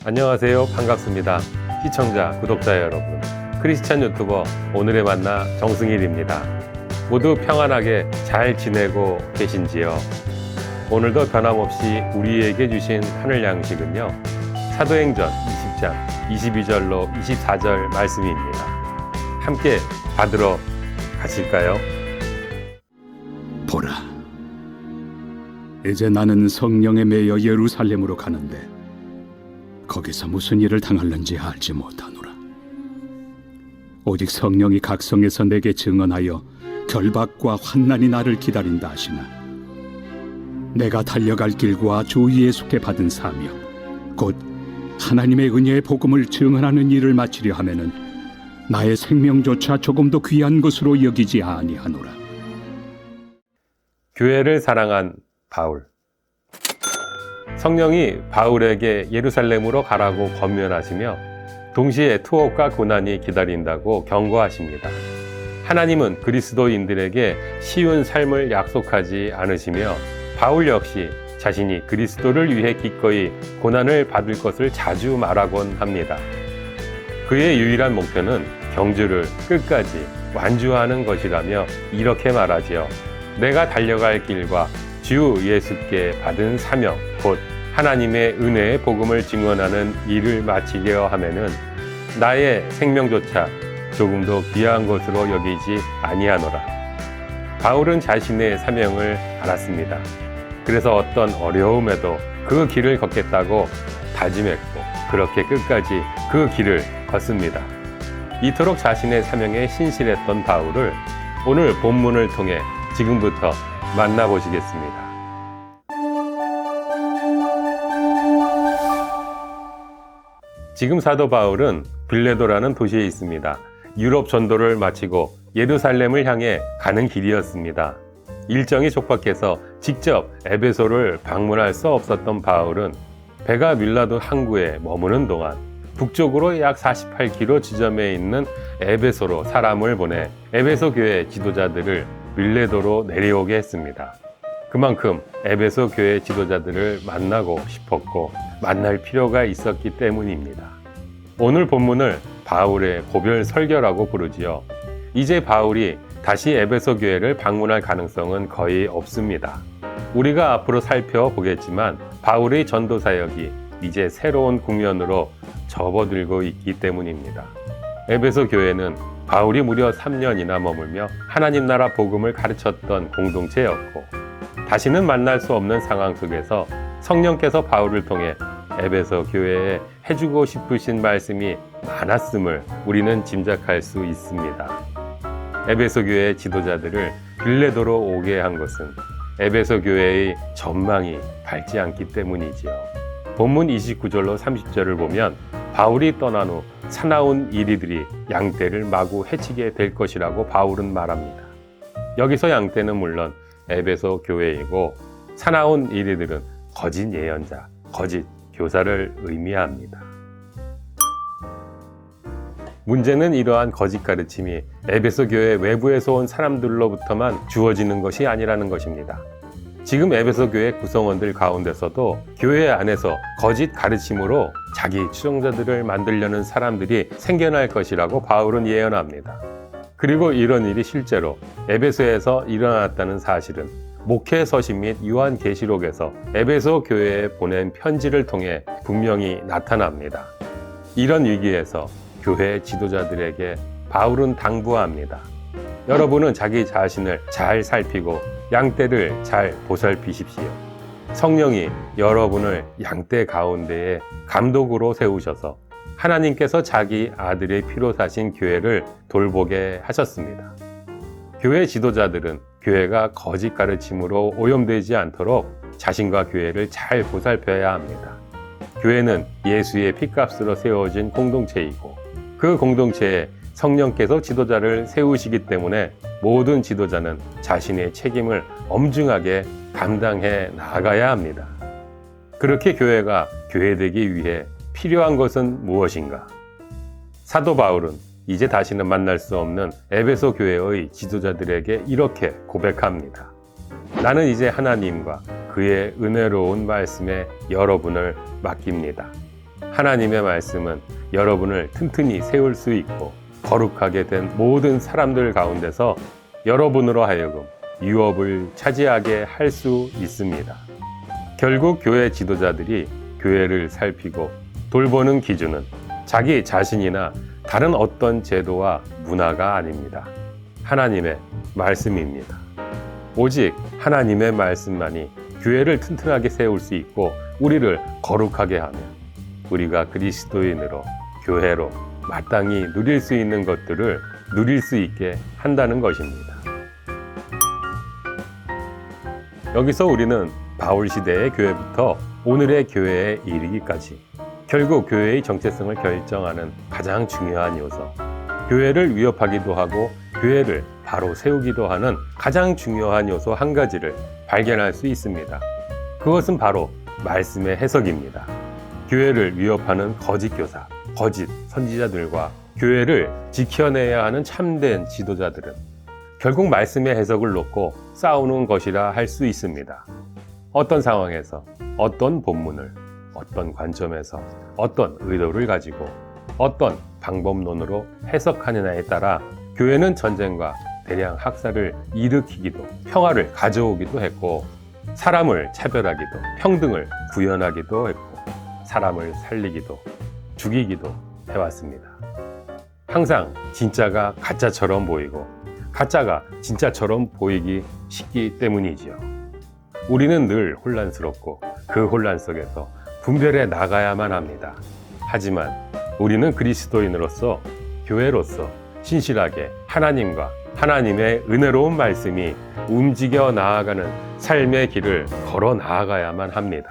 안녕하세요. 반갑습니다. 시청자, 구독자 여러분. 크리스찬 유튜버 오늘의 만나 정승일입니다. 모두 평안하게 잘 지내고 계신지요? 오늘도 변함없이 우리에게 주신 하늘 양식은요. 사도행전 20장 22절로 24절 말씀입니다. 함께 받으러 가실까요? 보라, 이제 나는 성령에 매여 예루살렘으로 가는데 거기서 무슨 일을 당할는지 알지 못하노라. 오직 성령이 각 성에서 내게 증언하여 결박과 환난이 나를 기다린다 하시나 내가 달려갈 길과 주 예수께 받은 사명 곧 하나님의 은혜의 복음을 증언하는 일을 마치려 하면은 나의 생명조차 조금도 귀한 것으로 여기지 아니하노라. 교회를 사랑한 바울. 성령이 바울에게 예루살렘으로 가라고 권면하시며 동시에 투옥과 고난이 기다린다고 경고하십니다. 하나님은 그리스도인들에게 쉬운 삶을 약속하지 않으시며 바울 역시 자신이 그리스도를 위해 기꺼이 고난을 받을 것을 자주 말하곤 합니다. 그의 유일한 목표는 경주를 끝까지 완주하는 것이라며 이렇게 말하지요. 내가 달려갈 길과 주 예수께 받은 사명 곧 하나님의 은혜의 복음을 증언하는 일을 마치려 하면은 나의 생명조차 조금도 귀한 것으로 여기지 아니하노라. 바울은 자신의 사명을 알았습니다. 그래서 어떤 어려움에도 그 길을 걷겠다고 다짐했고 그렇게 끝까지 그 길을 걷습니다. 이토록 자신의 사명에 신실했던 바울을 오늘 본문을 통해 지금부터 만나보시겠습니다. 지금 사도 바울은 빌레도라는 도시에 있습니다. 유럽 전도를 마치고 예루살렘을 향해 가는 길이었습니다. 일정이 촉박해서 직접 에베소를 방문할 수 없었던 바울은 배가 밀라도 항구에 머무는 동안 북쪽으로 약 48km 지점에 있는 에베소로 사람을 보내 에베소 교회 지도자들을 밀레도로 내려오게 했습니다. 그만큼 에베소 교회 지도자들을 만나고 싶었고 만날 필요가 있었기 때문입니다. 오늘 본문을 바울의 고별 설교라고 부르지요. 이제 바울이 다시 에베소 교회를 방문할 가능성은 거의 없습니다. 우리가 앞으로 살펴보겠지만 바울의 전도 사역이 이제 새로운 국면으로 접어들고 있기 때문입니다. 에베소 교회는 바울이 무려 3년이나 머물며 하나님 나라 복음을 가르쳤던 공동체였고 다시는 만날 수 없는 상황 속에서 성령께서 바울을 통해 에베소 교회에 해주고 싶으신 말씀이 많았음을 우리는 짐작할 수 있습니다. 에베소 교회의 지도자들을 빌레도로 오게 한 것은 에베소 교회의 전망이 밝지 않기 때문이지요. 본문 29절로 30절을 보면 바울이 떠난 후 사나운 이리들이 양떼를 마구 해치게 될 것이라고 바울은 말합니다. 여기서 양떼는 물론 에베소 교회이고 사나운 이리들은 거짓 예언자, 거짓 교사를 의미합니다. 문제는 이러한 거짓 가르침이 에베소 교회 외부에서 온 사람들로부터만 주어지는 것이 아니라는 것입니다. 지금 에베소 교회 구성원들 가운데서도 교회 안에서 거짓 가르침으로 자기 추종자들을 만들려는 사람들이 생겨날 것이라고 바울은 예언합니다. 그리고 이런 일이 실제로 에베소에서 일어났다는 사실은 목회 서신 및 요한계시록에서 에베소 교회에 보낸 편지를 통해 분명히 나타납니다. 이런 위기에서 교회 지도자들에게 바울은 당부합니다. 여러분은 자기 자신을 잘 살피고 양떼를 잘 보살피십시오. 성령이 여러분을 양떼 가운데에 감독으로 세우셔서 하나님께서 자기 아들의 피로 사신 교회를 돌보게 하셨습니다. 교회 지도자들은 교회가 거짓 가르침으로 오염되지 않도록 자신과 교회를 잘 보살펴야 합니다. 교회는 예수의 피값으로 세워진 공동체이고 그 공동체에 성령께서 지도자를 세우시기 때문에 모든 지도자는 자신의 책임을 엄중하게 감당해 나가야 합니다. 그렇게 교회가 교회되기 위해 필요한 것은 무엇인가? 사도 바울은 이제 다시는 만날 수 없는 에베소 교회의 지도자들에게 이렇게 고백합니다. 나는 이제 하나님과 그의 은혜로운 말씀에 여러분을 맡깁니다. 하나님의 말씀은 여러분을 튼튼히 세울 수 있고 거룩하게 된 모든 사람들 가운데서 여러분으로 하여금 유업을 차지하게 할 수 있습니다. 결국 교회 지도자들이 교회를 살피고 돌보는 기준은 자기 자신이나 다른 어떤 제도와 문화가 아닙니다. 하나님의 말씀입니다. 오직 하나님의 말씀만이 교회를 튼튼하게 세울 수 있고 우리를 거룩하게 하며 우리가 그리스도인으로 교회로 마땅히 누릴 수 있는 것들을 누릴 수 있게 한다는 것입니다. 여기서 우리는 바울 시대의 교회부터 오늘의 교회에 이르기까지 결국 교회의 정체성을 결정하는 가장 중요한 요소, 교회를 위협하기도 하고 교회를 바로 세우기도 하는 가장 중요한 요소 한 가지를 발견할 수 있습니다. 그것은 바로 말씀의 해석입니다. 교회를 위협하는 거짓 교사, 거짓 선지자들과 교회를 지켜내야 하는 참된 지도자들은 결국 말씀의 해석을 놓고 싸우는 것이라 할 수 있습니다. 어떤 상황에서 어떤 본문을 어떤 관점에서 어떤 의도를 가지고 어떤 방법론으로 해석하느냐에 따라 교회는 전쟁과 대량 학살을 일으키기도 평화를 가져오기도 했고 사람을 차별하기도 평등을 구현하기도 했고 사람을 살리기도 죽이기도 해왔습니다. 항상 진짜가 가짜처럼 보이고 가짜가 진짜처럼 보이기 쉽기 때문이지요. 우리는 늘 혼란스럽고 그 혼란 속에서 분별해 나가야만 합니다. 하지만 우리는 그리스도인으로서 교회로서 신실하게 하나님과 하나님의 은혜로운 말씀이 움직여 나아가는 삶의 길을 걸어 나아가야만 합니다.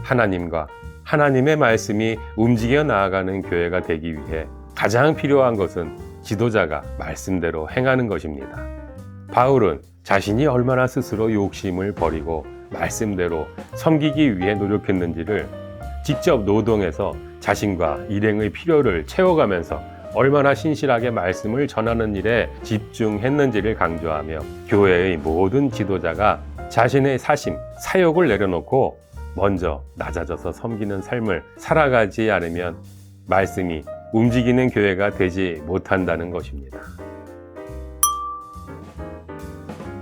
하나님과 하나님의 말씀이 움직여 나아가는 교회가 되기 위해 가장 필요한 것은 지도자가 말씀대로 행하는 것입니다. 바울은 자신이 얼마나 스스로 욕심을 버리고 말씀대로 섬기기 위해 노력했는지를 직접 노동해서 자신과 일행의 필요를 채워가면서 얼마나 신실하게 말씀을 전하는 일에 집중했는지를 강조하며 교회의 모든 지도자가 자신의 사심, 사욕을 내려놓고 먼저 낮아져서 섬기는 삶을 살아가지 않으면 말씀이 움직이는 교회가 되지 못한다는 것입니다.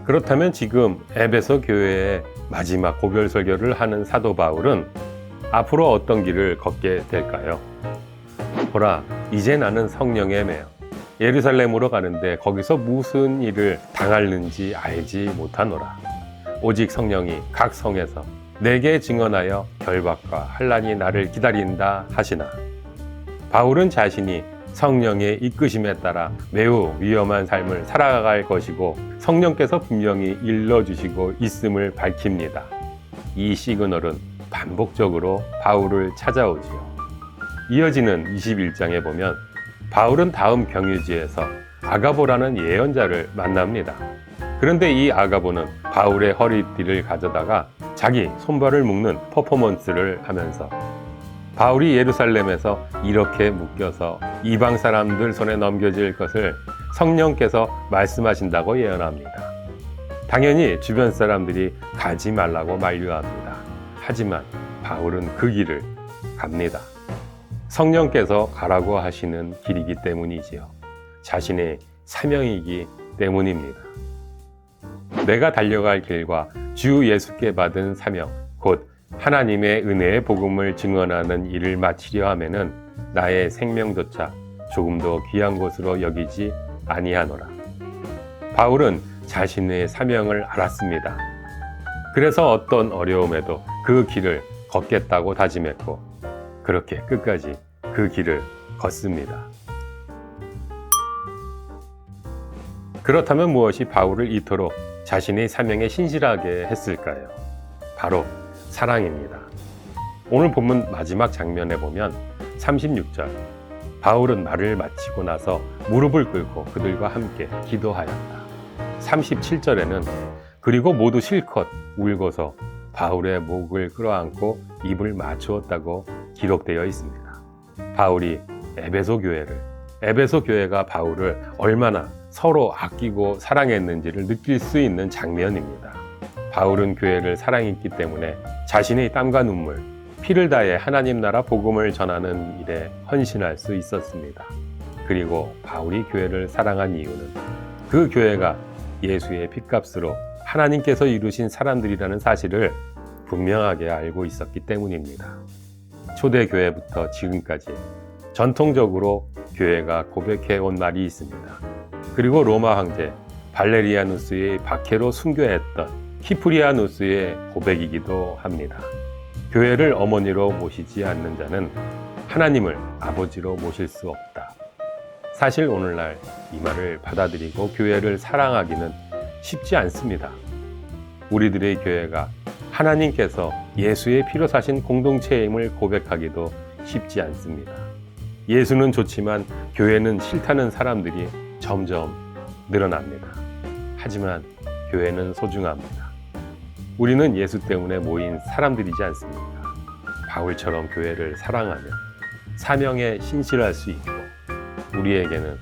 그렇다면 지금 에베소 교회의 마지막 고별 설교를 하는 사도 바울은 앞으로 어떤 길을 걷게 될까요? 보라, 이제 나는 성령에 매여 예루살렘으로 가는데 거기서 무슨 일을 당하는지 알지 못하노라. 오직 성령이 각 성에서 내게 증언하여 결박과 환난이 나를 기다린다 하시나. 바울은 자신이 성령의 이끄심에 따라 매우 위험한 삶을 살아갈 것이고 성령께서 분명히 일러주시고 있음을 밝힙니다. 이 시그널은 반복적으로 바울을 찾아오지요. 이어지는 21장에 보면 바울은 다음 경유지에서 아가보라는 예언자를 만납니다. 그런데 이 아가보는 바울의 허리띠를 가져다가 자기 손발을 묶는 퍼포먼스를 하면서 바울이 예루살렘에서 이렇게 묶여서 이방 사람들 손에 넘겨질 것을 성령께서 말씀하신다고 예언합니다. 당연히 주변 사람들이 가지 말라고 만류합니다. 하지만 바울은 그 길을 갑니다. 성령께서 가라고 하시는 길이기 때문이지요. 자신의 사명이기 때문입니다. 내가 달려갈 길과 주 예수께 받은 사명, 곧 하나님의 은혜의 복음을 증언하는 일을 마치려 하면은 나의 생명조차 조금 더 귀한 것으로 여기지 아니하노라. 바울은 자신의 사명을 알았습니다. 그래서 어떤 어려움에도 그 길을 걷겠다고 다짐했고 그렇게 끝까지 그 길을 걷습니다. 그렇다면 무엇이 바울을 이토록 자신의 사명에 신실하게 했을까요? 바로 사랑입니다. 오늘 본문 마지막 장면에 보면 36절 바울은 말을 마치고 나서 무릎을 꿇고 그들과 함께 기도하였다. 37절에는 그리고 모두 실컷 울고서 바울의 목을 끌어안고 입을 맞추었다고 기록되어 있습니다. 바울이 에베소 교회가 바울을 얼마나 서로 아끼고 사랑했는지를 느낄 수 있는 장면입니다. 바울은 교회를 사랑했기 때문에 자신의 땀과 눈물, 피를 다해 하나님 나라 복음을 전하는 일에 헌신할 수 있었습니다. 그리고 바울이 교회를 사랑한 이유는 그 교회가 예수의 핏값으로 하나님께서 이루신 사람들이라는 사실을 분명하게 알고 있었기 때문입니다. 초대교회부터 지금까지 전통적으로 교회가 고백해온 말이 있습니다. 그리고 로마 황제 발레리아누스의 박해로 순교했던 키프리아누스의 고백이기도 합니다. 교회를 어머니로 모시지 않는 자는 하나님을 아버지로 모실 수 없다. 사실 오늘날 이 말을 받아들이고 교회를 사랑하기는 쉽지 않습니다. 우리들의 교회가 하나님께서 예수의 피로 사신 공동체임을 고백하기도 쉽지 않습니다. 예수는 좋지만 교회는 싫다는 사람들이 점점 늘어납니다. 하지만 교회는 소중합니다. 우리는 예수 때문에 모인 사람들이지 않습니까? 바울처럼 교회를 사랑하며 사명에 신실할 수 있고 우리에게는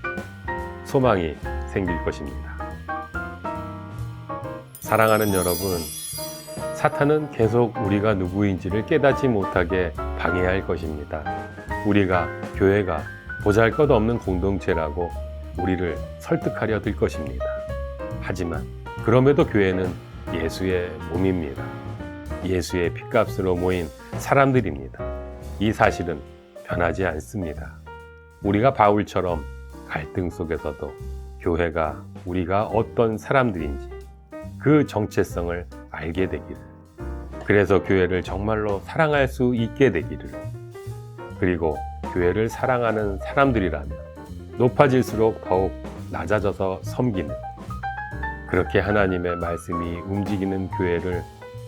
소망이 생길 것입니다. 사랑하는 여러분, 사탄은 계속 우리가 누구인지를 깨닫지 못하게 방해할 것입니다. 우리가 교회가 보잘것없는 공동체라고 우리를 설득하려 들 것입니다. 하지만 그럼에도 교회는 예수의 몸입니다. 예수의 핏값으로 모인 사람들입니다. 이 사실은 변하지 않습니다. 우리가 바울처럼 갈등 속에서도 교회가 우리가 어떤 사람들인지 그 정체성을 알게 되기를, 그래서 교회를 정말로 사랑할 수 있게 되기를, 그리고 교회를 사랑하는 사람들이라면 높아질수록 더욱 낮아져서 섬기는, 그렇게 하나님의 말씀이 움직이는 교회를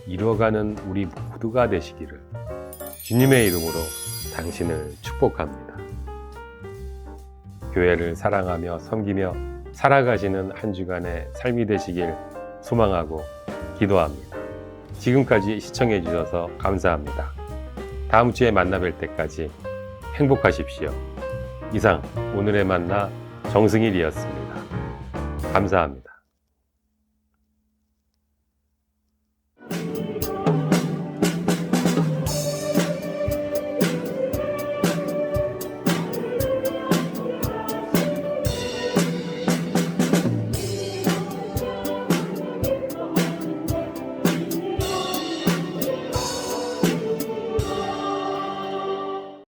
이루어가는 우리 모두가 되시기를 주님의 이름으로 당신을 축복합니다. 교회를 사랑하며 섬기며 살아가시는 한 주간의 삶이 되시길 소망하고 기도합니다. 지금까지 시청해 주셔서 감사합니다. 다음 주에 만나 뵐 때까지 행복하십시오. 이상 오늘의 만나 정승일이었습니다. 감사합니다.